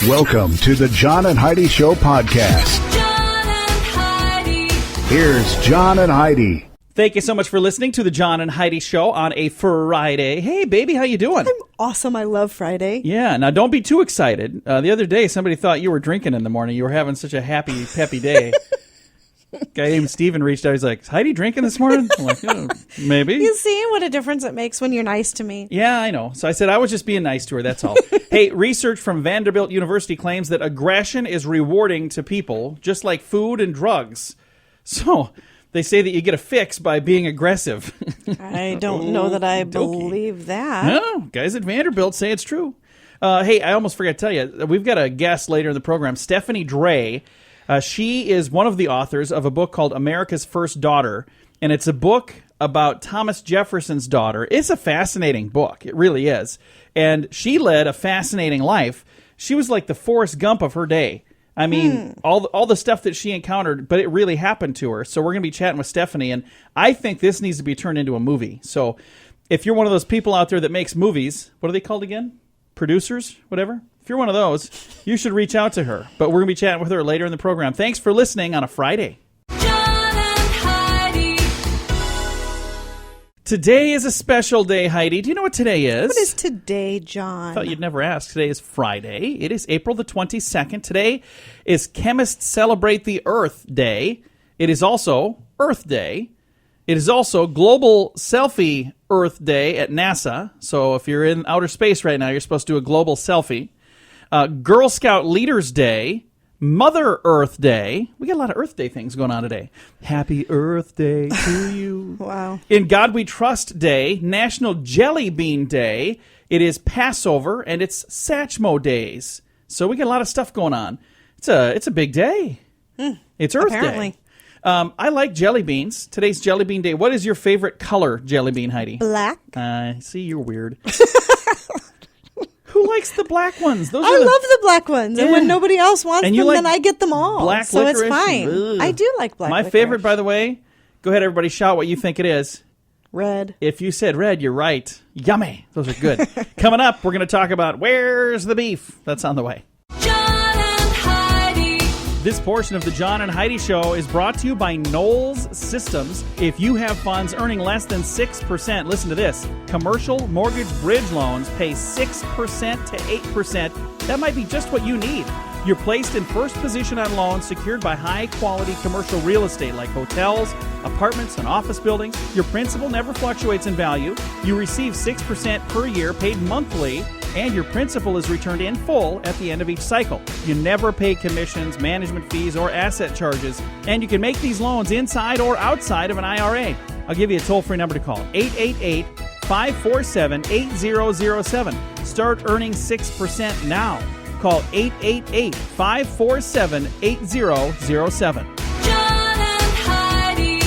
Welcome to the John and Heidi Show podcast. John and Heidi. Here's John and Heidi. Thank you so much for listening to the John and Heidi Show on a Friday. Hey, baby, how you doing? I'm awesome. I love Friday. Yeah, now don't be too excited. The other day, somebody thought you were drinking in the morning. You were having such a happy, peppy day. Guy named Steven reached out. He's like, is Heidi drinking this morning? I'm like, yeah, maybe. You see what a difference it makes when you're nice to me. Yeah, I know. So I said I was just being nice to her, that's all. Hey, research from Vanderbilt University claims that aggression is rewarding to people, just like food and drugs. So they say that you get a fix by being aggressive. I don't know that I believe that. No, guys at Vanderbilt say it's true. Hey, I almost forgot to tell you, we've got a guest later in the program, Stephanie Dray. She is one of the authors of a book called America's First Daughter, and it's a book about Thomas Jefferson's daughter. It's a fascinating book. It really is. And she led a fascinating life. She was like the Forrest Gump of her day. I mean, all the stuff that she encountered, but it really happened to her. So we're going to be chatting with Stephanie, and I think this needs to be turned into a movie. So if you're one of those people out there that makes movies, what are they called again? Producers? Whatever? If you're one of those, you should reach out to her. But we're going to be chatting with her later in the program. Thanks for listening on a Friday. John and Heidi. Today is a special day, Heidi. Do you know what today is? What is today, John? I thought you'd never ask. Today is Friday. It is April the 22nd. Today is Chemists Celebrate the Earth Day. It is also Earth Day. It is also Global Selfie Earth Day at NASA. So if you're in outer space right now, you're supposed to do a global selfie. Girl Scout Leaders Day. Mother Earth Day. We got a lot of Earth Day things going on today. Happy Earth Day to you. Wow. In God We Trust Day, National Jelly Bean Day. It is Passover, and it's Satchmo Days. So we got a lot of stuff going on. It's a big day. It's Earth apparently. Day. I like jelly beans. Today's Jelly Bean Day. What is your favorite color jelly bean, Heidi? Black. See, you're weird. Who likes the black ones? I love the black ones. And when nobody else wants them, like then I get them all. black so it's licorice? fine. Ugh. I do like black My licorice. favorite, by the way, go ahead, everybody, shout what you think it is. Red. If you said red, you're right. Yummy. Those are good. Coming up, we're going to talk about Where's the Beef? That's on the way. John and Heidi. This portion of the John and Heidi Show is brought to you by Knowles Systems. If you have funds earning less than 6%, listen to this. Commercial mortgage bridge loans pay 6% to 8%. That might be just what you need. You're placed in first position on loans secured by high-quality commercial real estate like hotels, apartments, and office buildings. Your principal never fluctuates in value. You receive 6% per year paid monthly, and your principal is returned in full at the end of each cycle. You never pay commissions, management fees, or asset charges, and you can make these loans inside or outside of an IRA. I'll give you a toll-free number to call, 888-547-8007. Start earning 6% now. Call 888-547-8007. John and Heidi.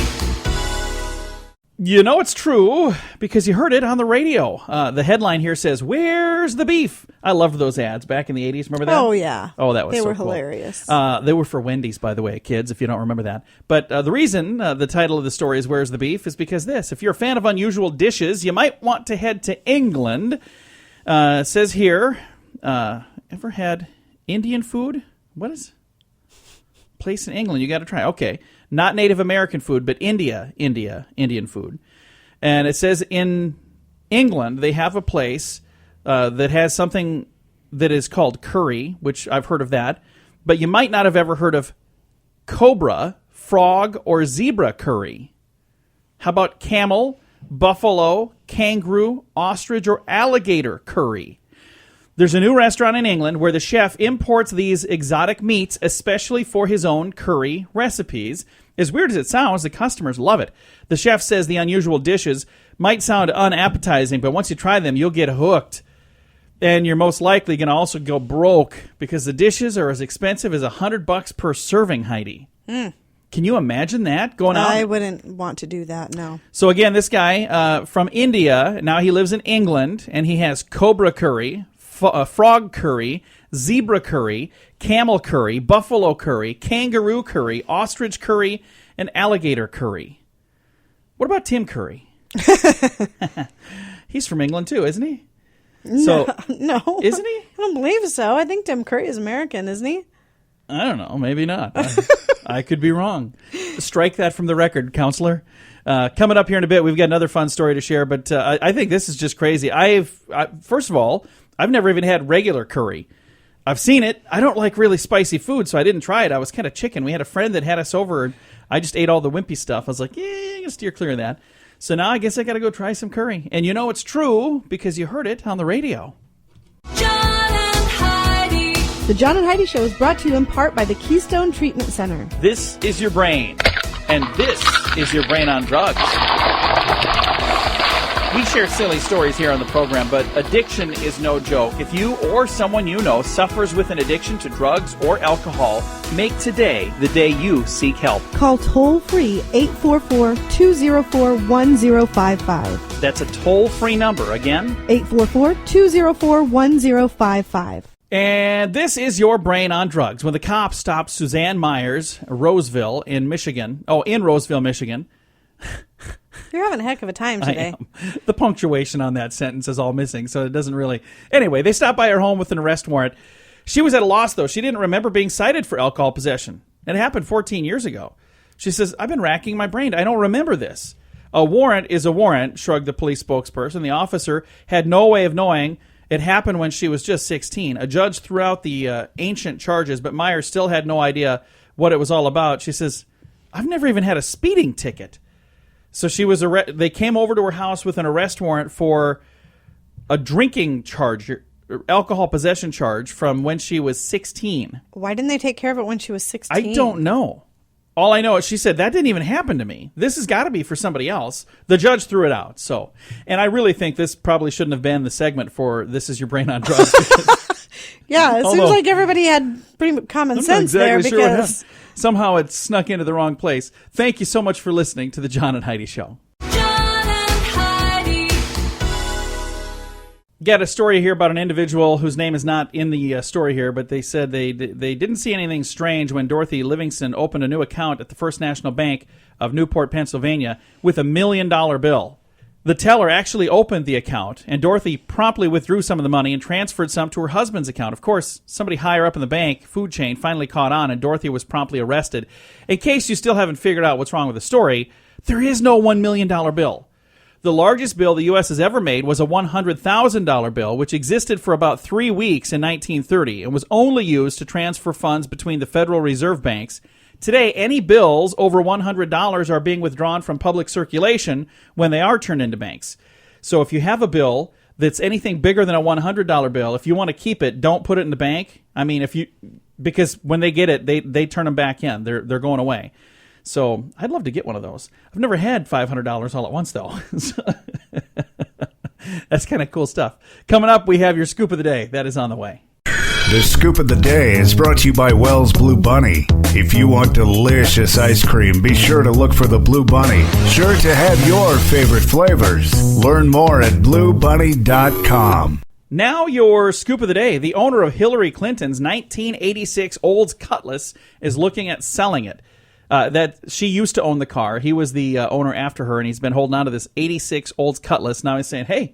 You know it's true because you heard it on the radio. The headline here says, "Where's the beef?" I loved those ads back in the 80s. Remember that? Oh, yeah. Oh, that was They so were cool. hilarious. They were for Wendy's, by the way, kids, if you don't remember that. But the reason the title of the story is Where's the Beef is because this. If you're a fan of unusual dishes, you might want to head to England. It says here, ever had Indian food? What is place in England you got to try? Okay. Not Native American food, but Indian food. And it says in England, they have a place that has something that is called curry, which I've heard of that. But you might not have ever heard of cobra, frog, or zebra curry. How about camel, buffalo, kangaroo, ostrich, or alligator curry? There's a new restaurant in England where the chef imports these exotic meats, especially for his own curry recipes. As weird as it sounds, the customers love it. The chef says the unusual dishes might sound unappetizing, but once you try them, you'll get hooked. And you're most likely going to also go broke because the dishes are as expensive as $100 per serving, Heidi. Can you imagine that going out? I wouldn't want to do that, no. So again, this guy from India, now he lives in England, and he has cobra curry, frog curry, zebra curry, camel curry, buffalo curry, kangaroo curry, ostrich curry, and alligator curry. What about Tim Curry? He's from England too, isn't he? So No. isn't he? I don't believe so. I think Tim Curry is American, isn't he? I don't know. Maybe not. I could be wrong. Strike that from the record, counselor. Coming up here in a bit, we've got another fun story to share, but I think this is just crazy. First of all, I've never even had regular curry. I've seen it. I don't like really spicy food, so I didn't try it. I was kind of chicken. We had a friend that had us over, and I just ate all the wimpy stuff. I was like, yeah, I'm going to steer clear of that. So now I guess I got to go try some curry. And you know it's true because you heard it on the radio. John and Heidi. The John and Heidi Show is brought to you in part by the Keystone Treatment Center. This is your brain, and this is your brain on drugs. We share silly stories here on the program, but addiction is no joke. If you or someone you know suffers with an addiction to drugs or alcohol, make today the day you seek help. Call toll-free 844-204-1055. That's a toll-free number. Again, 844-204-1055. and this is your brain on drugs. When the cops stopped Suzanne Myers, Roseville in Michigan, Michigan. You're having a heck of a time today. I am. The punctuation on that sentence is all missing, so it doesn't really... Anyway, they stopped by her home with an arrest warrant. She was at a loss, though. She didn't remember being cited for alcohol possession. It happened 14 years ago. She says, I've been racking my brain. I don't remember this. A warrant is a warrant, shrugged the police spokesperson. The officer had no way of knowing it happened when she was just 16. A judge threw out the ancient charges, but Myers still had no idea what it was all about. She says, I've never even had a speeding ticket. So she was they came over to her house with an arrest warrant for a drinking charge, alcohol possession charge from when she was 16. Why didn't they take care of it when she was 16? I don't know. All I know is she said, that didn't even happen to me. This has got to be for somebody else. The judge threw it out. So, and I really think this probably shouldn't have been the segment for This Is Your Brain on Drugs. Yeah, it seems like everybody had pretty common sense there because... Somehow it snuck into the wrong place. Thank you so much for listening to the John and Heidi Show. John and Heidi. Got a story here about an individual whose name is not in the story here, but they said they didn't see anything strange when Dorothy Livingston opened a new account at the First National Bank of Newport, Pennsylvania, with $1 million bill. The teller actually opened the account, and Dorothy promptly withdrew some of the money and transferred some to her husband's account. Of course, somebody higher up in the bank food chain finally caught on, and Dorothy was promptly arrested. In case you still haven't figured out what's wrong with the story, there is no $1 million bill. The largest bill the U.S. has ever made was a $100,000 bill, which existed for about 3 weeks in 1930 and was only used to transfer funds between the Federal Reserve banks. Today, any bills over $100 are being withdrawn from public circulation when they are turned into banks. So if you have a bill that's anything bigger than a $100 bill, if you want to keep it, don't put it in the bank. I mean, because when they get it, they turn them back in. They're going away. So I'd love to get one of those. I've never had $500 all at once, though. That's kind of cool stuff. Coming up, we have your scoop of the day. That is on the way. The Scoop of the Day is brought to you by Wells Blue Bunny. If you want delicious ice cream, be sure to look for the Blue Bunny. Sure to have your favorite flavors. Learn more at bluebunny.com. Now your scoop of the day. The owner of Hillary Clinton's 1986 Olds Cutlass is looking at selling it. That she used to own the car. He was the owner after her, and he's been holding on to this 86 Olds Cutlass. Now he's saying, hey,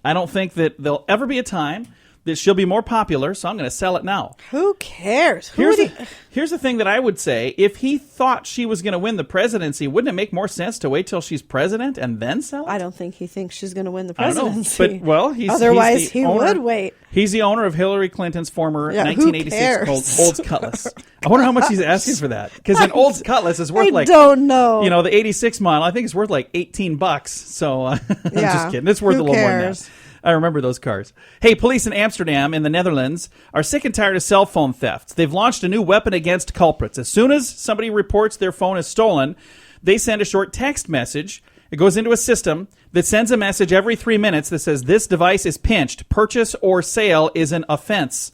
I don't think that there'll ever be a time that she'll be more popular, so I'm going to sell it now. Who cares? Here's the thing that I would say. If he thought she was going to win the presidency, wouldn't it make more sense to wait till she's president and then sell it? I don't think he thinks she's going to win the I don't know. presidency. But, well, otherwise he owner, would wait. He's the owner of Hillary Clinton's former Yeah, 1986 Olds Cutlass. I wonder how much he's asking for that. Because an Olds Cutlass is worth I don't know. You know, the 86 model, I think it's worth like $18. So I'm just kidding. It's worth a little more than that. I remember those cars. Hey, police in Amsterdam in the Netherlands are sick and tired of cell phone thefts. They've launched a new weapon against culprits. As soon as somebody reports their phone is stolen, they send a short text message. It goes into a system that sends a message every 3 minutes that says, this device is pinched. Purchase or sale is an offense.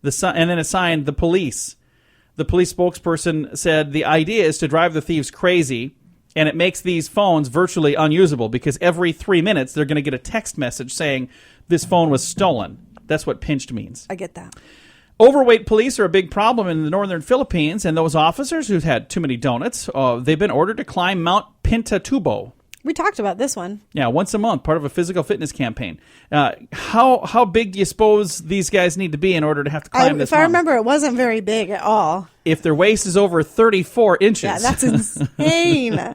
And then assigned the police. The police spokesperson said the idea is to drive the thieves crazy. And it makes these phones virtually unusable because every 3 minutes they're going to get a text message saying this phone was stolen. That's what pinched means. I get that. Overweight police are a big problem in the northern Philippines, and those officers who've had too many donuts, they've been ordered to climb Mount Pinatubo. We talked about this one. Yeah, once a month, part of a physical fitness campaign. How big do you suppose these guys need to be in order to have to climb this If I mountain? remember, it wasn't very big at all. If their waist is over 34 inches. Yeah, that's insane.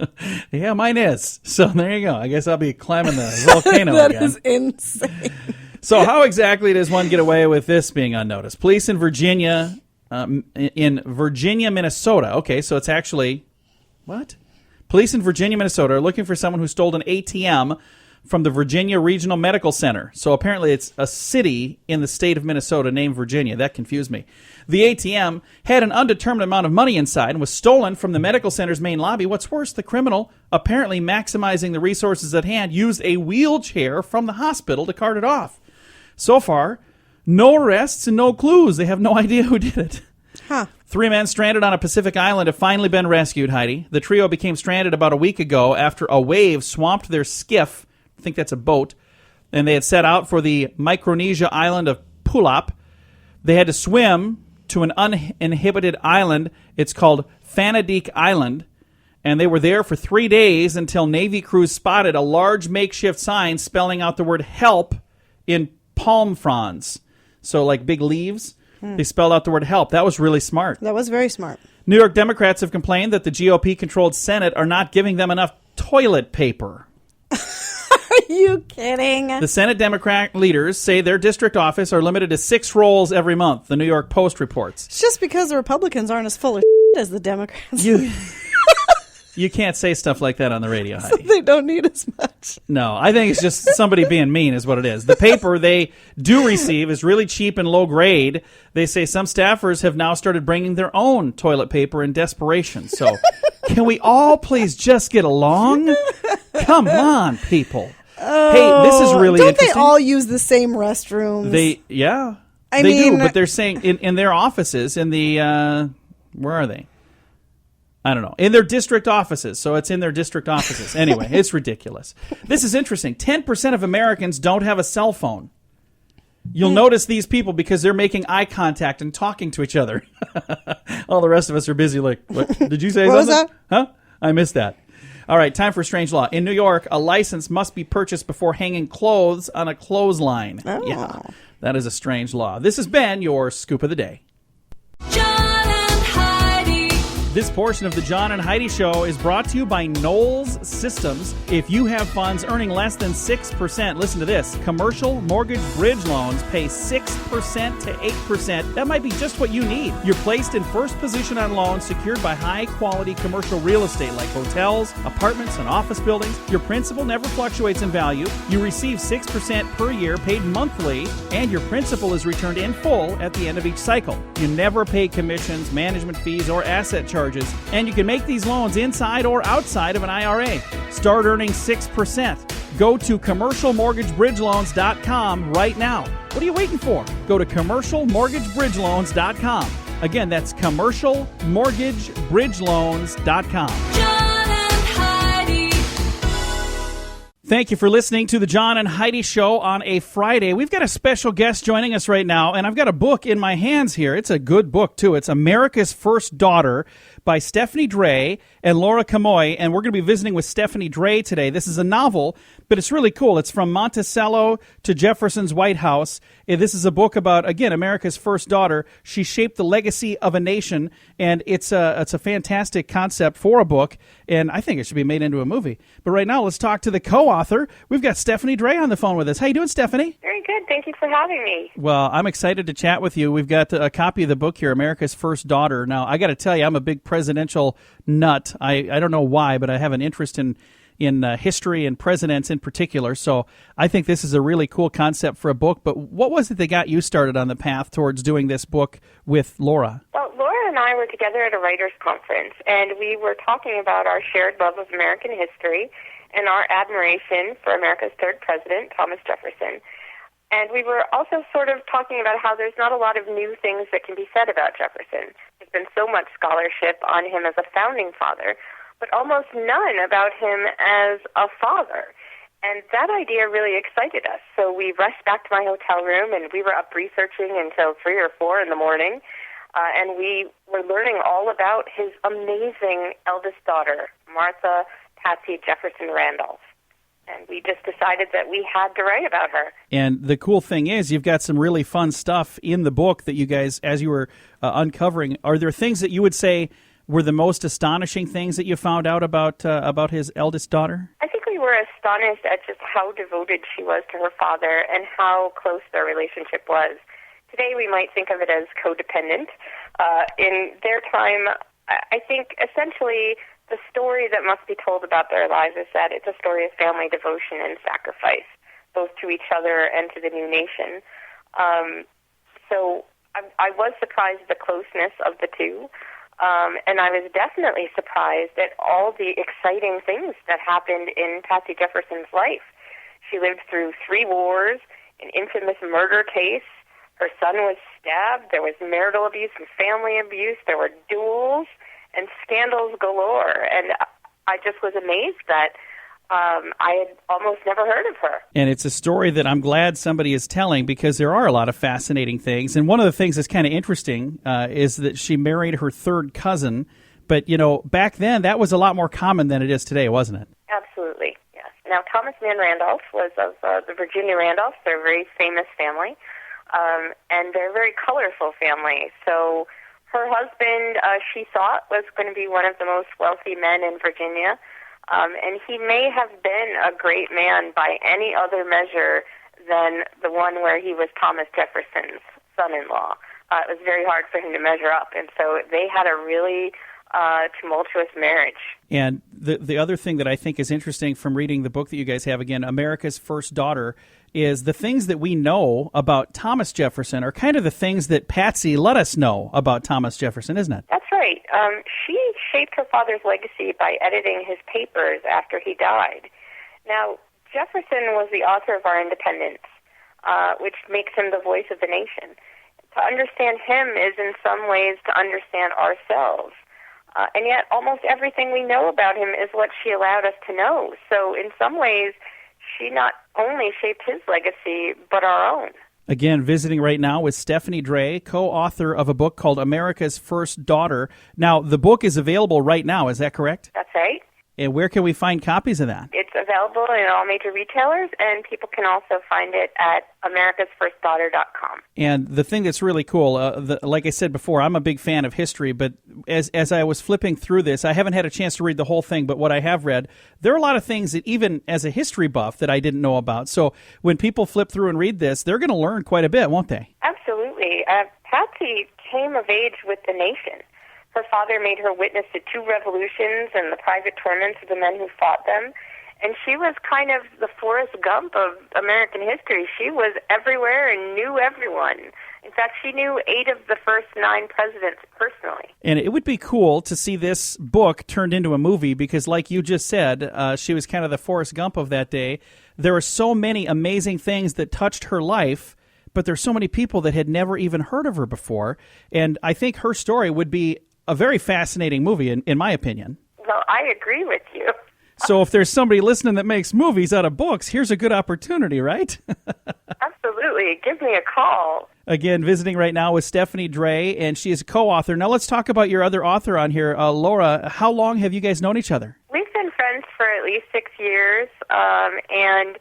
Yeah, mine is. So there you go. I guess I'll be climbing the volcano That again. is insane. So how exactly does one get away with this being unnoticed? Police in Virginia, Minnesota. Okay, so it's actually, what? Police in Virginia, Minnesota are looking for someone who stole an ATM from the Virginia Regional Medical Center. So apparently it's a city in the state of Minnesota named Virginia. That confused me. The ATM had an undetermined amount of money inside and was stolen from the medical center's main lobby. What's worse, the criminal, apparently maximizing the resources at hand, used a wheelchair from the hospital to cart it off. So far, no arrests and no clues. They have no idea who did it. Huh. 3 men stranded on a Pacific island have finally been rescued, Heidi. The trio became stranded about a week ago after a wave swamped their skiff. I think that's a boat. And they had set out for the Micronesia island of Pulap. They had to swim to an uninhabited island. It's called Fanadik Island. And they were there for 3 days until Navy crews spotted a large makeshift sign spelling out the word help in palm fronds. So like big leaves. They spelled out the word help. That was really smart. That was very smart. New York Democrats have complained that the GOP-controlled Senate are not giving them enough toilet paper. Are you kidding? The Senate Democrat leaders say their district office are limited to 6 rolls every month, the New York Post reports. It's just because the Republicans aren't as full of as the Democrats. You can't say stuff like that on the radio, Heidi. They don't need as much. No, I think it's just somebody being mean is what it is. The paper they do receive is really cheap and low grade. They say some staffers have now started bringing their own toilet paper in desperation. So can we all please just get along? Come on, people. Hey, this is really Don't interesting. they all use the same restrooms? They mean- do, but they're saying in their offices, in the, where are they? I don't know. In their district offices. So it's in their district offices. Anyway, it's ridiculous. This is interesting. 10% of Americans don't have a cell phone. You'll notice these people because they're making eye contact and talking to each other. All the rest of us are busy like, what? Did you say What something? was that? Huh? I missed that. All right, time for a strange law. In New York, a license must be purchased before hanging clothes on a clothesline. Oh. Yeah, that is a strange law. This has been your Scoop of the Day. John and Heidi. This portion of the John and Heidi Show is brought to you by Knowles Systems. If you have funds earning less than 6%, listen to this. Commercial mortgage bridge loans pay 6% to 8%. That might be just what you need. You're placed in first position on loans secured by high-quality commercial real estate like hotels, apartments, and office buildings. Your principal never fluctuates in value. You receive 6% per year paid monthly, and your principal is returned in full at the end of each cycle. You never pay commissions, management fees, or asset charges, and you can make these loans inside or outside of an IRA. Start earning 6%. Go to commercialmortgagebridgeloans.com right now. What are you waiting for? Go to commercialmortgagebridgeloans.com. Again, that's commercialmortgagebridgeloans.com. John and Heidi. Thank you for listening to the John and Heidi Show on a Friday. We've got a special guest joining us right now, and I've got a book in my hands here. It's a good book, too. It's America's First Daughter by Stephanie Dray and Laura Camoy, and we're going to be visiting with Stephanie Dray today. This is a novel, but it's really cool. It's From Monticello to Jefferson's White House. And this is a book about, again, America's first daughter. She shaped the legacy of a nation, and it's a fantastic concept for a book, and I think it should be made into a movie. But right now, let's talk to the co-author. We've got Stephanie Dray on the phone with us. How you doing, Stephanie? Very good. Thank you for having me. Well, I'm excited to chat with you. We've got a copy of the book here, America's First Daughter. Now, I got to tell you, I'm a big presidential nut. I don't know why, but I have an interest in history and presidents in particular. So I think this is a really cool concept for a book. But what was it that got you started on the path towards doing this book with Laura? Well, Laura and I were together at a writers' conference, and we were talking about our shared love of American history and our admiration for America's third president, Thomas Jefferson. And we were also sort of talking about how there's not a lot of new things that can be said about Jefferson. There's been so much scholarship on him as a founding father, but almost none about him as a father. And that idea really excited us. So we rushed back to my hotel room, and we were up researching until 3 or 4 in the morning. And we were learning all about his amazing eldest daughter, Martha Patsy Jefferson Randolph. And we just decided that we had to write about her. And the cool thing is you've got some really fun stuff in the book that you guys, as you were uncovering, are there things that you would say were the most astonishing things that you found out about his eldest daughter? I think we were astonished at just how devoted she was to her father and how close their relationship was. Today we might think of it as codependent. In their time, I think essentially the story that must be told about their lives is that it's a story of family devotion and sacrifice, both to each other and to the new nation. So I was surprised at the closeness of the two, and I was definitely surprised at all the exciting things that happened in Patsy Jefferson's life. She lived through 3 wars, an infamous murder case. Her son was stabbed. There was marital abuse and family abuse. There were duels and scandals galore, and I just was amazed that I had almost never heard of her. And it's a story that I'm glad somebody is telling because there are a lot of fascinating things. And one of the things that's kind of interesting is that she married her 3rd cousin. But, you know, back then that was a lot more common than it is today, wasn't it? Absolutely, yes. Now, Thomas Mann Randolph was of the Virginia Randolphs. They're a very famous family, and they're a very colorful family. So her husband, she thought, was going to be one of the most wealthy men in Virginia, and he may have been a great man by any other measure than the one where he was Thomas Jefferson's son-in-law. It was very hard for him to measure up, and so they had a really tumultuous marriage. And the other thing that I think is interesting from reading the book that you guys have, again, America's First Daughter, is the things that we know about Thomas Jefferson are kind of the things that Patsy let us know about Thomas Jefferson, isn't it? That's right. She shaped her father's legacy by editing his papers after he died. Now, Jefferson was the author of our independence, which makes him the voice of the nation. To understand him is in some ways to understand ourselves. And yet almost everything we know about him is what she allowed us to know. So in some ways, she not only shaped his legacy, but our own. Again, visiting right now with Stephanie Dray, co-author of a book called America's First Daughter. Now, the book is available right now, is that correct? That's right. And where can we find copies of that? It's available in all major retailers, and people can also find it at americasfirstdaughter.com. And the thing that's really cool, like I said before, I'm a big fan of history, but as I was flipping through this, I haven't had a chance to read the whole thing, but what I have read, there are a lot of things that even as a history buff that I didn't know about. So when people flip through and read this, they're going to learn quite a bit, won't they? Absolutely. Patsy came of age with the nation. Her father made her witness to 2 revolutions and the private torments of the men who fought them. And she was kind of the Forrest Gump of American history. She was everywhere and knew everyone. In fact, she knew 8 of the first 9 presidents personally. And it would be cool to see this book turned into a movie because, like you just said, she was kind of the Forrest Gump of that day. There are so many amazing things that touched her life, but there's so many people that had never even heard of her before. And I think her story would be a very fascinating movie, in my opinion. Well, I agree with you. So if there's somebody listening that makes movies out of books, here's a good opportunity, right? Absolutely. Give me a call. Again, visiting right now with Stephanie Dray, and she is a co-author. Now let's talk about your other author on here, Laura. How long have you guys known each other? We've been friends for at least 6 years, and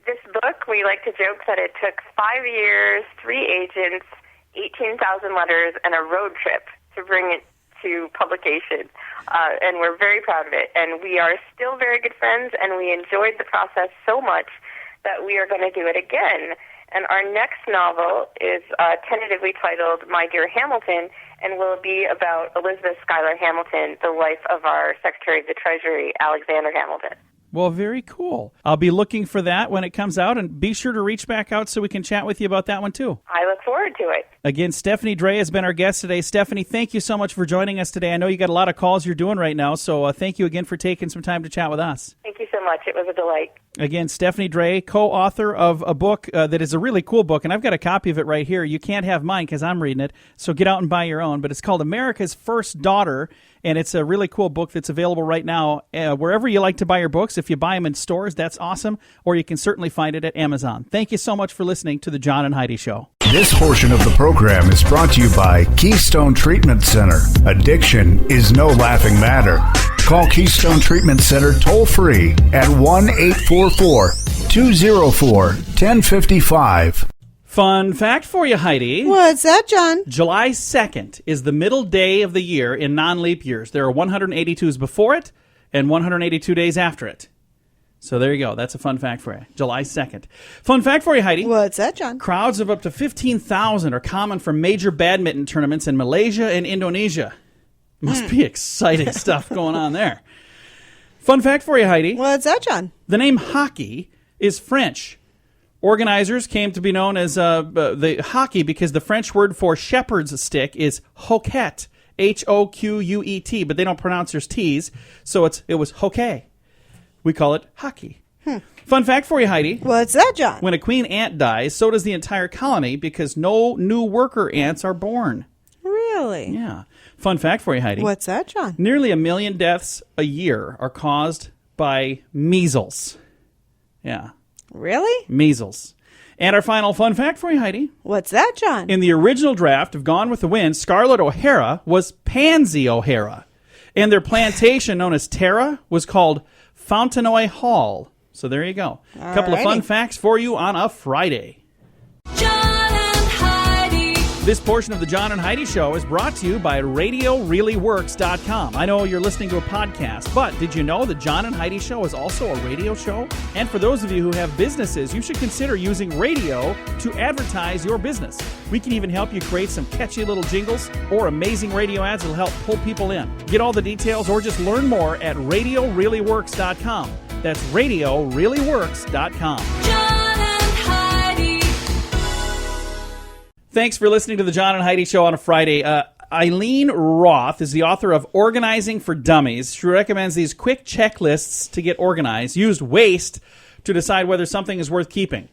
this book, we like to joke that it took 5 years, 3 agents, 18,000 letters, and a road trip to bring it to publication, and we're very proud of it. And we are still very good friends, and we enjoyed the process so much that we are going to do it again. And our next novel is tentatively titled My Dear Hamilton, and will be about Elizabeth Schuyler Hamilton, the wife of our Secretary of the Treasury, Alexander Hamilton. Well, very cool. I'll be looking for that when it comes out, and be sure to reach back out so we can chat with you about that one, too. I look forward to it. Again, Stephanie Dray has been our guest today. Stephanie, thank you so much for joining us today. I know you got a lot of calls you're doing right now, so thank you again for taking some time to chat with us. Thank you so much. It was a delight. Again, Stephanie Dray, co-author of a book that is a really cool book, and I've got a copy of it right here. You can't have mine because I'm reading it, so get out and buy your own. But it's called America's First Daughter, and it's a really cool book that's available right now wherever you like to buy your books. If you buy them in stores, that's awesome, or you can certainly find it at Amazon. Thank you so much for listening to the John and Heidi Show. This portion of the program is brought to you by Keystone Treatment Center. Addiction is no laughing matter. Call Keystone Treatment Center toll-free at 1-844-204-1055. Fun fact for you, Heidi. What's that, John? July 2nd is the middle day of the year in non-leap years. There are 182s before it and 182 days after it. So there you go. That's a fun fact for you. July 2nd. Fun fact for you, Heidi. What's that, John? Crowds of up to 15,000 are common for major badminton tournaments in Malaysia and Indonesia. Must be exciting stuff going on there. Fun fact for you, Heidi. What's that, John? The name hockey is French. Organizers came to be known as the hockey because the French word for shepherd's stick is hoquet, Hoquet, but they don't pronounce their T's, so it was hoquet. We call it hockey. Fun fact for you, Heidi. What's that, John? When a queen ant dies, so does the entire colony because no new worker ants are born. Really? Yeah. Fun fact for you, Heidi. What's that, John? Nearly 1 million deaths a year are caused by measles. Yeah. Really? Measles. And our final fun fact for you, Heidi. What's that, John? In the original draft of Gone with the Wind, Scarlett O'Hara was Pansy O'Hara. And their plantation, known as Tara, was called Fontenoy Hall. So there you go. A couple of fun facts for you on a Friday. John and Heidi. This portion of the John and Heidi Show is brought to you by RadioReallyWorks.com. I know you're listening to a podcast, but did you know the John and Heidi Show is also a radio show? And for those of you who have businesses, you should consider using radio to advertise your business. We can even help you create some catchy little jingles or amazing radio ads that'll help pull people in. Get all the details or just learn more at RadioReallyWorks.com. That's RadioReallyWorks.com. John and Heidi. Thanks for listening to the John and Heidi Show on a Friday. Eileen Roth is the author of Organizing for Dummies. She recommends these quick checklists to get organized. Use WASTE to decide whether something is worth keeping.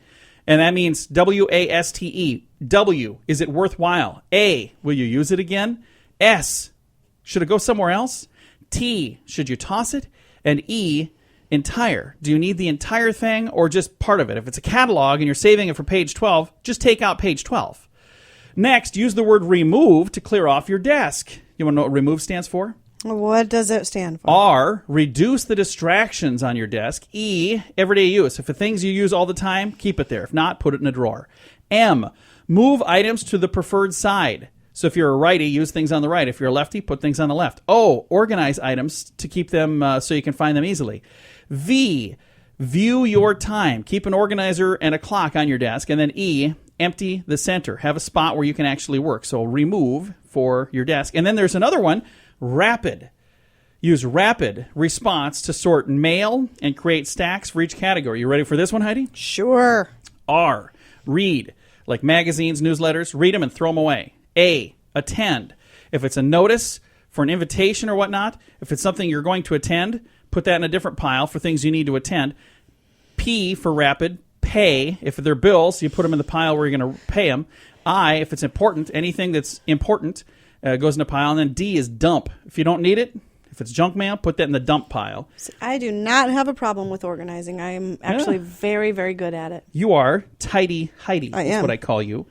And that means W-A-S-T-E. W, is it worthwhile? A, will you use it again? S, should it go somewhere else? T, should you toss it? And E, entire. Do you need the entire thing or just part of it? If it's a catalog and you're saving it for page 12, just take out page 12. Next, use the word remove to clear off your desk. You want to know what remove stands for? What does it stand for? R, reduce the distractions on your desk. E, everyday use. If the things you use all the time, keep it there. If not, put it in a drawer. M, move items to the preferred side. So if you're a righty, use things on the right. If you're a lefty, put things on the left. O, organize items to keep them so you can find them easily. V, view your time. Keep an organizer and a clock on your desk. And then E, empty the center. Have a spot where you can actually work. So remove for your desk. And then there's another one, rapid. Use rapid response to sort mail and create stacks for each category. You ready for this one, Heidi? Sure. R, read. Like magazines, newsletters, read them and throw them away. A, attend. If it's a notice for an invitation or whatnot, if it's something you're going to attend, put that in a different pile for things you need to attend. P for rapid. Pay. If they're bills, you put them in the pile where you're going to pay them. I, if it's important, anything that's important goes in a pile. And then D is dump. If you don't need it, if it's junk mail, put that in the dump pile. I do not have a problem with organizing. I am actually very, very good at it. You are Tidy Heidi. I am. That's what I call you.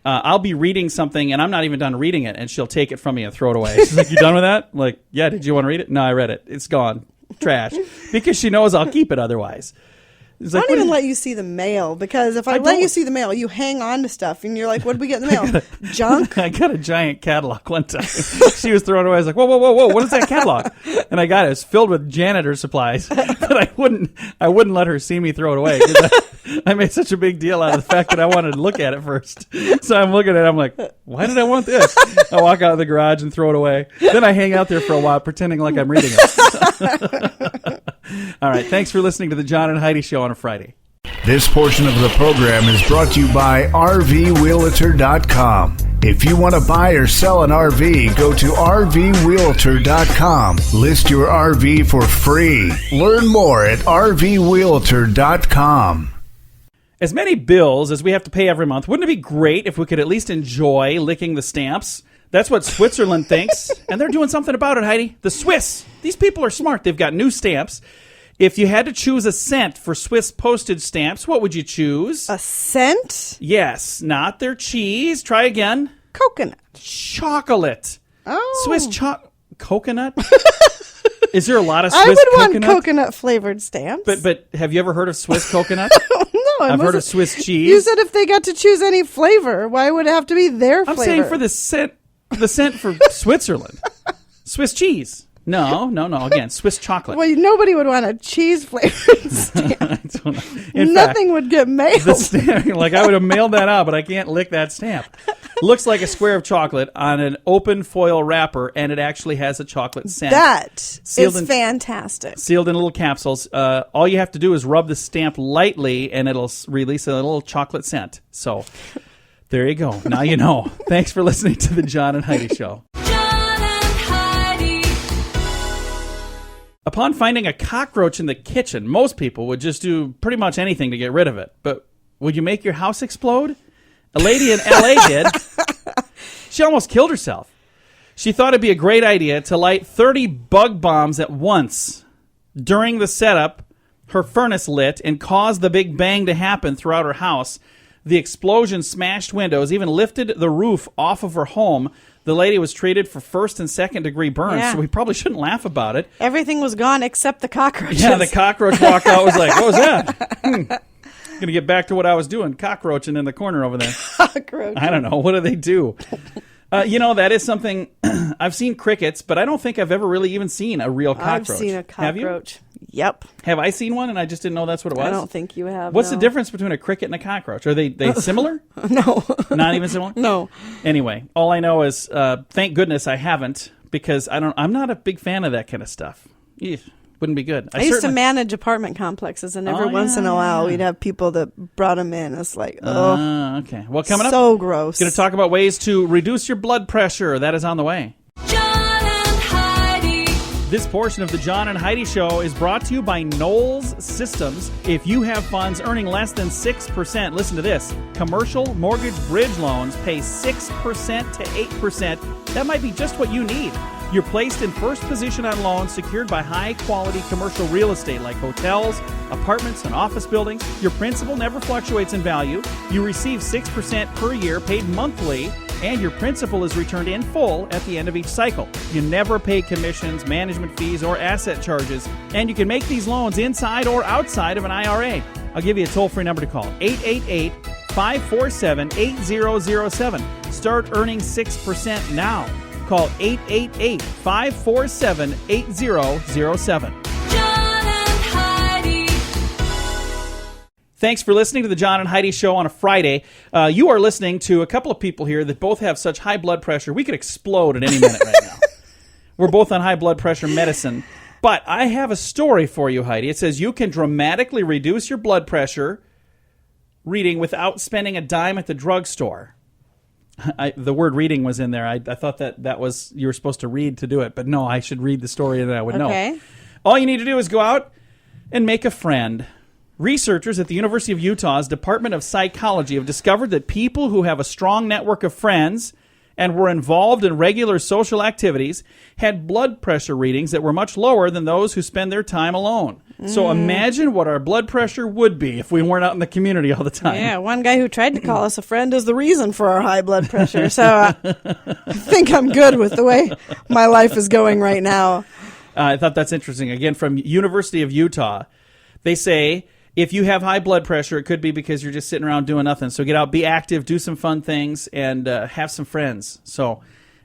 I'll be reading something, and I'm not even done reading it, and she'll take it from me and throw it away. She's like, you done with that? I'm like, yeah, did you want to read it? No, I read it. It's gone. Trash. Because she knows I'll keep it otherwise. It's I like, don't even let you see the mail because if I let you see the mail, you hang on to stuff and you're like, what did we get in the mail? Junk? I got a giant catalog one time. She was throwing it away. I was like, whoa, whoa, whoa, whoa, what is that catalog? And I got it. It's filled with janitor supplies. But I wouldn't let her see me throw it away. 'Cause I made such a big deal out of the fact that I wanted to look at it first. So I'm looking at it. I'm like, why did I want this? I walk out of the garage and throw it away. Then I hang out there for a while pretending like I'm reading it. All right. Thanks for listening to the John and Heidi Show on a Friday. This portion of the program is brought to you by RVRealtor.com. If you want to buy or sell an RV, go to RVRealtor.com. List your RV for free. Learn more at RVRealtor.com. As many bills as we have to pay every month, wouldn't it be great if we could at least enjoy licking the stamps? That's what Switzerland thinks, and they're doing something about it, Heidi. The Swiss, these people are smart. They've got new stamps. If you had to choose a scent for Swiss postage stamps, what would you choose? A scent? Yes, not their cheese. Try again. Coconut. Chocolate. Oh. Swiss coconut? Is there a lot of I Swiss would coconut? want coconut flavored stamps. But have you ever heard of Swiss coconut? no, I've heard of Swiss cheese. You said if they got to choose any flavor, why would it have to be their flavor? I'm saying for the scent for Switzerland. Swiss cheese. No. Again, Swiss chocolate. Well, nobody would want a cheese flavored stamp. I don't know. In Nothing fact, would get mailed. the stamp, like I would have mailed that out, but I can't lick that stamp. Looks like a square of chocolate on an open foil wrapper, and it actually has a chocolate scent. That Sealed is in- fantastic. Sealed in little capsules. All you have to do is rub the stamp lightly, and it'll release a little chocolate scent. So there you go. Now you know. Thanks for listening to the John and Heidi Show. John and Heidi. Upon finding a cockroach in the kitchen, most people would just do pretty much anything to get rid of it. But would you make your house explode? A lady in L.A. did. She almost killed herself. She thought it'd be a great idea to light 30 bug bombs at once. During the setup, her furnace lit and caused the big bang to happen throughout her house. The explosion smashed windows, even lifted the roof off of her home. The lady was treated for first and second degree burns, Yeah. so we probably shouldn't laugh about it. Everything was gone except the cockroaches. Yeah, the cockroach walked out, was like, what was that? Gonna get back to what I was doing, cockroaching in the corner over there. cockroach. I don't know. What do they do? That is something. I've seen crickets, but I don't think I've ever really even seen a real cockroach. I've seen a Have you? cockroach. Yep. Have I seen one and I just didn't know that's what it was? I don't think you have. What's no. the difference between a cricket and a cockroach? Are they similar? No. Not even similar? No. Anyway, all I know is, thank goodness I haven't, because I'm not a big fan of that kind of stuff. Eugh, wouldn't be good. I used to certainly- manage apartment complexes, and every Oh, once in a while yeah. we'd have people that brought them in. It's like, oh, Okay. Well, coming up, so gross. going to talk about ways to reduce your blood pressure. That is on the way. John and Heidi. This portion of the John and Heidi Show is brought to you by Knowles Systems. If you have funds earning less than 6%, listen to this. Commercial mortgage bridge loans pay 6% to 8%. That might be just what you need. You're placed in first position on loans secured by high-quality commercial real estate like hotels, apartments, and office buildings. Your principal never fluctuates in value. You receive 6% per year paid monthly, and your principal is returned in full at the end of each cycle. You never pay commissions, management fees, or asset charges, and you can make these loans inside or outside of an IRA. I'll give you a toll-free number to call, 888-547-8007. Start earning 6% now. Call 888-547-8007. John and Heidi. Thanks for listening to the John and Heidi Show on a Friday. You are listening to a couple of people here that both have such high blood pressure. We could explode at any minute right now. We're both on high blood pressure medicine. But I have a story for you, Heidi. It says you can dramatically reduce your blood pressure reading without spending a dime at the drugstore. The word reading was in there. I thought that was you were supposed to read to do it. But no, I should read the story and then I would Okay. know. All you need to do is go out and make a friend. Researchers at the University of Utah's Department of Psychology have discovered that people who have a strong network of friends and were involved in regular social activities had blood pressure readings that were much lower than those who spend their time alone. So imagine what our blood pressure would be if we weren't out in the community all the time. Yeah, one guy who tried to call us a friend is the reason for our high blood pressure. So I think I'm good with the way my life is going right now. I thought that's interesting. Again, from University of Utah, they say if you have high blood pressure, it could be because you're just sitting around doing nothing. So get out, be active, do some fun things, and have some friends.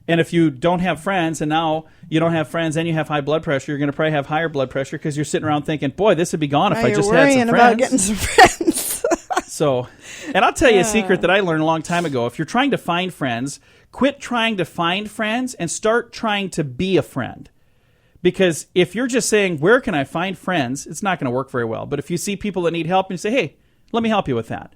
And if you don't have friends, and now you don't have friends and you have high blood pressure, you're going to probably have higher blood pressure because you're sitting around thinking, boy, this would be gone if Now I you're just had worrying some about friends. getting some friends. So, and I'll tell you a secret that I learned a long time ago. If you're trying to find friends, quit trying to find friends and start trying to be a friend. Because if you're just saying, where can I find friends, it's not going to work very well. But if you see people that need help and you say, hey, let me help you with that.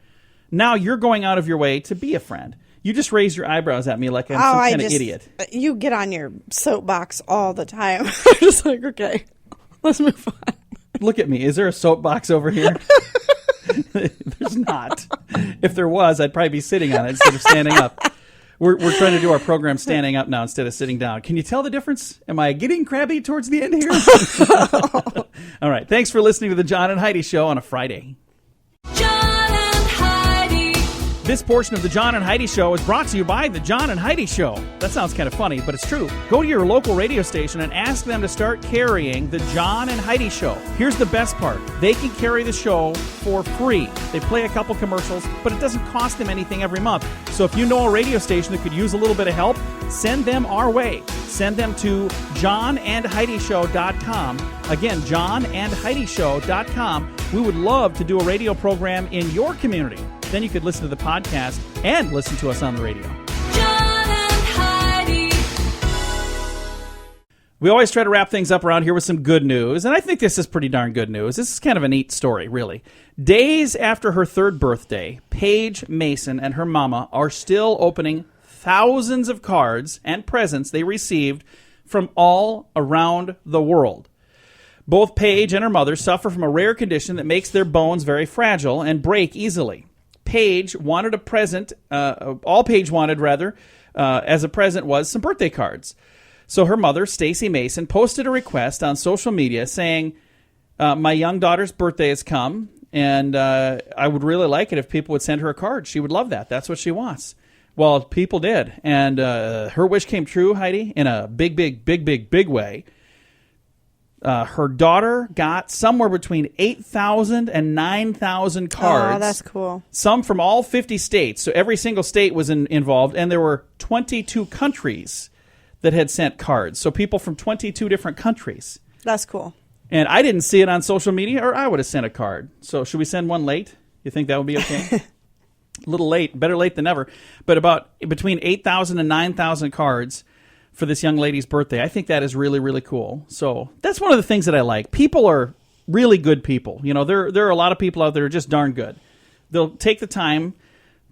Now you're going out of your way to be a friend. You just raise your eyebrows at me like I'm some kind of idiot. You get on your soapbox all the time. I'm just like, okay, let's move on. Look at me. Is there a soapbox over here? There's not. If there was, I'd probably be sitting on it instead of standing up. We're trying to do our program standing up now instead of sitting down. Can you tell the difference? Am I getting crabby towards the end here? All right. Thanks for listening to the John and Heidi Show on a Friday. John and Heidi. This portion of the John and Heidi Show is brought to you by the John and Heidi Show. That sounds kind of funny, but it's true. Go to your local radio station and ask them to start carrying the John and Heidi Show. Here's the best part. They can carry the show for free. They play a couple commercials, but it doesn't cost them anything every month. So if you know a radio station that could use a little bit of help, send them our way. Send them to johnandheidishow.com. Again, johnandheidishow.com. We would love to do a radio program in your community. Then you could listen to the podcast and listen to us on the radio. John and Heidi. We always try to wrap things up around here with some good news, and I think this is pretty darn good news. This is kind of a neat story, really. Days after her third birthday, Paige Mason and her mama are still opening thousands of cards and presents they received from all around the world. Both Paige and her mother suffer from a rare condition that makes their bones very fragile and break easily. Paige wanted a present, all Paige wanted, rather, as a present was some birthday cards. So her mother, Stacy Mason, posted a request on social media saying, my young daughter's birthday has come, and I would really like it if people would send her a card. She would love that. That's what she wants. Well, people did, and her wish came true, Heidi, in a big way. Her daughter got somewhere between 8,000 and 9,000 cards. Oh, that's cool. Some from all 50 states. So every single state was involved, and there were 22 countries that had sent cards. So people from 22 different countries. That's cool. And I didn't see it on social media, or I would have sent a card. So should we send one late? You think that would be okay? A little late. Better late than never. But about between 8,000 and 9,000 cards for this young lady's birthday. I think that is really, really cool. So that's one of the things that I like. People are really good people. You know, there are a lot of people out there who are just darn good. They'll take the time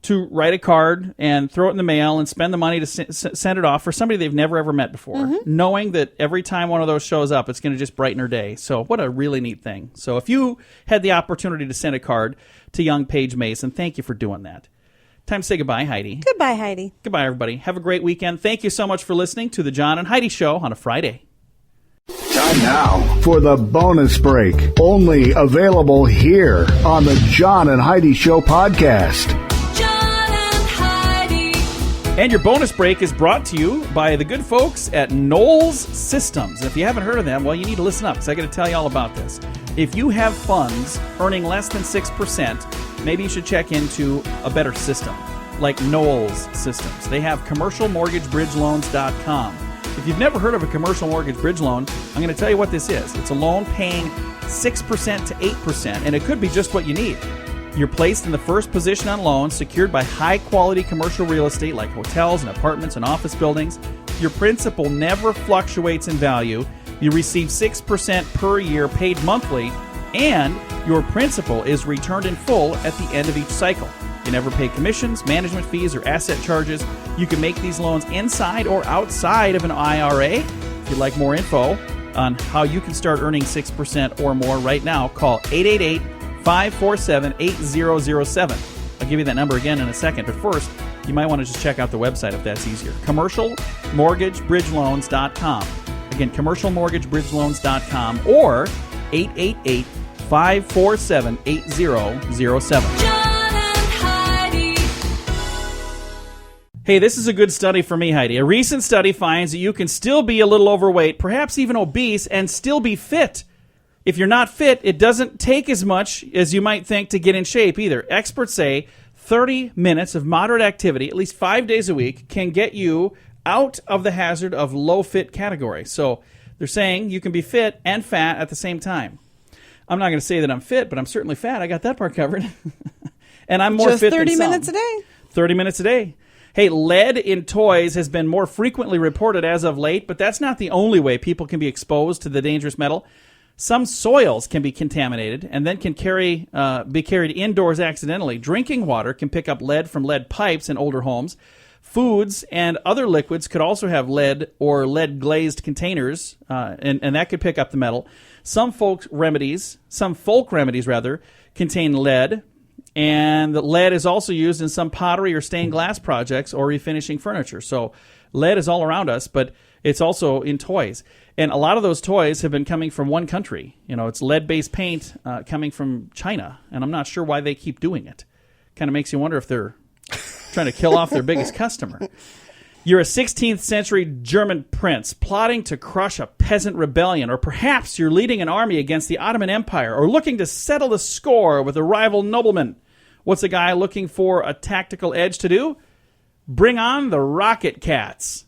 to write a card and throw it in the mail and spend the money to send it off for somebody they've never, ever met before, knowing that every time one of those shows up, it's going to just brighten her day. So what a really neat thing. So if you had the opportunity to send a card to young Paige Mason, thank you for doing that. Time to say goodbye, Heidi. Goodbye, Heidi. Goodbye, everybody. Have a great weekend. Thank you so much for listening to the John and Heidi Show on a Friday. Time now for the bonus break. Only available here on the John and Heidi Show podcast. John and Heidi. And your bonus break is brought to you by the good folks at Knowles Systems. And if you haven't heard of them, well, you need to listen up because I got to tell you all about this. If you have funds earning less than 6%, maybe you should check into a better system like Knowles Systems. They have commercialmortgagebridgeloans.com. If you've never heard of a commercial mortgage bridge loan, I'm going to tell you what this is. It's a loan paying 6% to 8%, and it could be just what you need. You're placed in the first position on loans secured by high-quality commercial real estate like hotels and apartments and office buildings. Your principal never fluctuates in value. You receive 6% per year paid monthly, and your principal is returned in full at the end of each cycle. You never pay commissions, management fees, or asset charges. You can make these loans inside or outside of an IRA. If you'd like more info on how you can start earning 6% or more right now, call 888-547-8007. I'll give you that number again in a second, but first, you might want to just check out the website if that's easier. commercialmortgagebridgeloans.com. Again, commercialmortgagebridgeloans.com or 888-547-8007. John and Heidi. Hey, this is a good study for me, Heidi. A recent study finds that you can still be a little overweight, perhaps even obese, and still be fit. If you're not fit, it doesn't take as much as you might think to get in shape either. Experts say 30 minutes of moderate activity, at least 5 days a week, can get you out of the hazard of low fit category. So they're saying you can be fit and fat at the same time. I'm not going to say that I'm fit, but I'm certainly fat. I got that part covered. And I'm more Just fit 30 than some. minutes a day. 30 minutes a day. Hey, lead in toys has been more frequently reported as of late, but that's not the only way people can be exposed to the dangerous metal. Some soils can be contaminated and then can be carried indoors accidentally. Drinking water can pick up lead from lead pipes in older homes. Foods and other liquids could also have lead or lead-glazed containers, and that could pick up the metal. Some folk remedies, contain lead, and the lead is also used in some pottery or stained glass projects or refinishing furniture. So lead is all around us, but it's also in toys. And a lot of those toys have been coming from one country. You know, it's lead-based paint coming from China, and I'm not sure why they keep doing it. Kind of makes you wonder if they're trying to kill off their biggest customer. You're a 16th century German prince plotting to crush a peasant rebellion, or perhaps you're leading an army against the Ottoman Empire, or looking to settle the score with a rival nobleman. What's a guy looking for a tactical edge to do? Bring on the rocket cats.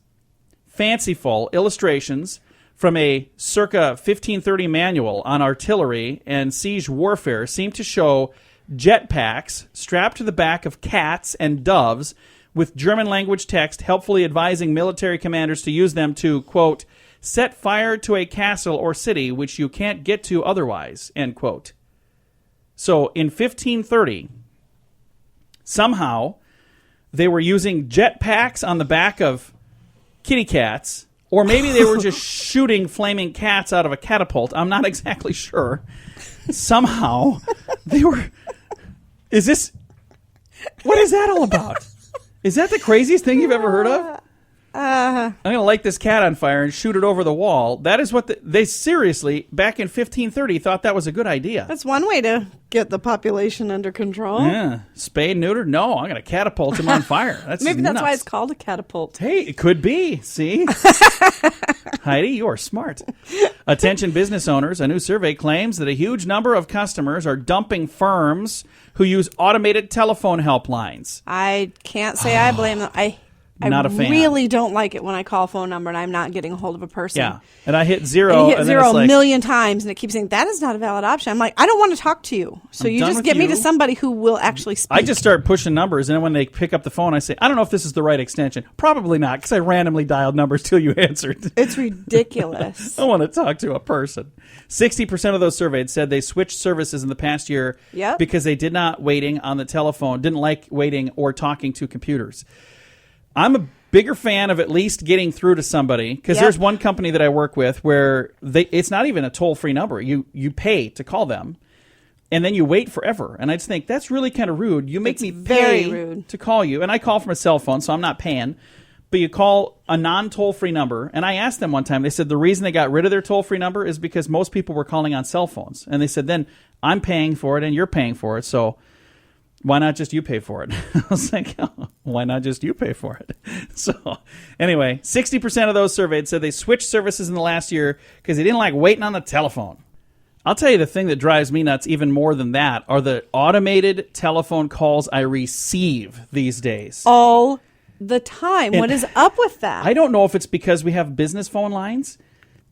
Fanciful illustrations from a circa 1530 manual on artillery and siege warfare seem to show jetpacks strapped to the back of cats and doves with German language text helpfully advising military commanders to use them to, quote, set fire to a castle or city which you can't get to otherwise, end quote. So in 1530, somehow they were using jetpacks on the back of kitty cats, or maybe they were just shooting flaming cats out of a catapult. I'm not exactly sure. Somehow they were... What is that all about? Is that the craziest thing you've ever heard of? I'm going to light this cat on fire and shoot it over the wall. That is what they seriously, back in 1530, thought that was a good idea. That's one way to get the population under control. Yeah. Spade, neuter? No, I'm going to catapult him on fire. Maybe that's nuts. why it's called a catapult. Hey, it could be. See? Heidi, you are smart. Attention business owners, a new survey claims that a huge number of customers are dumping firms who use automated telephone helplines. I can't say I blame them. I Not a fan. really don't like it when I call a phone number and I'm not getting a hold of a person. Yeah. And I hit zero. And you hit and zero then it's a like, million times and it keeps saying, that is not a valid option. I'm like, I don't want to talk to you. So I'm you done just with get me you. to somebody who will actually speak. I just start pushing numbers, and then when they pick up the phone, I say, I don't know if this is the right extension. Probably not, because I randomly dialed numbers till you answered. It's ridiculous. I want to talk to a person. 60% of those surveyed said they switched services in the past year Yep. because they didn't like waiting or talking to computers. I'm a bigger fan of at least getting through to somebody, because Yep. there's one company that I work with where it's not even a toll-free number. You pay to call them, and then you wait forever. And I just think that's really kind of rude. You make It's me very pay rude. to call you, and I call from a cell phone, so I'm not paying. But you call a non-toll-free number, and I asked them one time, they said the reason they got rid of their toll-free number is because most people were calling on cell phones. And they said, then I'm paying for it and you're paying for it, so why not just you pay for it? I was like, oh, why not just you pay for it? So anyway, 60% of those surveyed said they switched services in the last year because they didn't like waiting on the telephone. I'll tell you the thing that drives me nuts even more than that are the automated telephone calls I receive these days. All the time. What is up with that? I don't know if it's because we have business phone lines,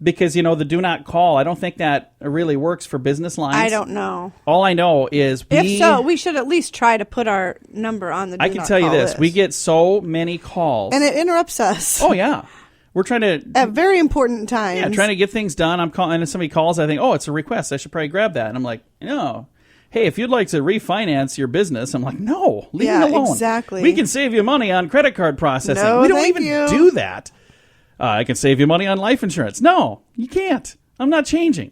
because, the do not call. I don't think that really works for business lines. I don't know. All I know is If so, we should at least try to put our number on the do I can not tell you call this. list. We get so many calls. And it interrupts us. Oh, yeah. We're trying to... At very important times. Yeah, trying to get things done. I'm calling, and if somebody calls, I think, oh, it's a request. I should probably grab that. And I'm like, no. Hey, if you'd like to refinance your business, I'm like, no, leave me alone. Exactly. We can save you money on credit card processing. No, we don't thank even you. do that. I can save you money on life insurance. No, you can't. I'm not changing.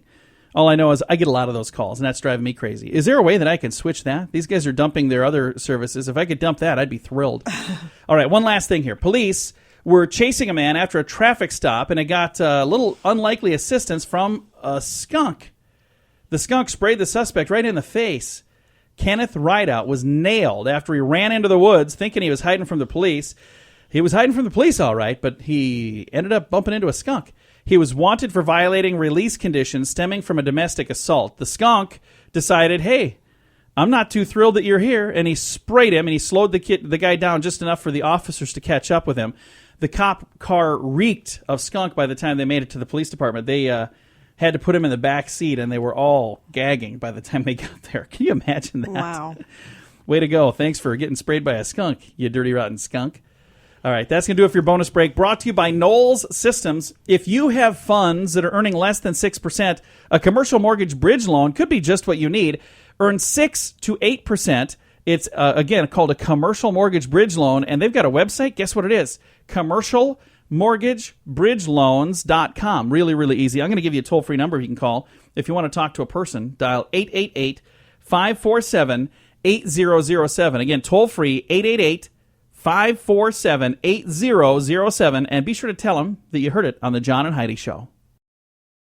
All I know is I get a lot of those calls, and that's driving me crazy. Is there a way that I can switch that? These guys are dumping their other services. If I could dump that, I'd be thrilled. All right, one last thing here. Police were chasing a man after a traffic stop, and it got a little unlikely assistance from a skunk. The skunk sprayed the suspect right in the face. Kenneth Rideout was nailed after he ran into the woods thinking he was hiding from the police. He was hiding from the police, all right, but he ended up bumping into a skunk. He was wanted for violating release conditions stemming from a domestic assault. The skunk decided, hey, I'm not too thrilled that you're here, and he sprayed him, and he slowed the guy down just enough for the officers to catch up with him. The cop car reeked of skunk by the time they made it to the police department. They had to put him in the back seat, and they were all gagging by the time they got there. Can you imagine that? Wow. Way to go. Thanks for getting sprayed by a skunk, you dirty, rotten skunk. All right, that's going to do it for your bonus break. Brought to you by Knowles Systems. If you have funds that are earning less than 6%, a commercial mortgage bridge loan could be just what you need. Earn 6 to 8%. It's, again, called a commercial mortgage bridge loan, and they've got a website. Guess what it is? commercialmortgagebridgeloans.com. Really, really easy. I'm going to give you a toll-free number you can call. If you want to talk to a person, dial 888-547-8007. Again, toll-free, 888-547-8007. And be sure to tell them that you heard it on the John and Heidi Show.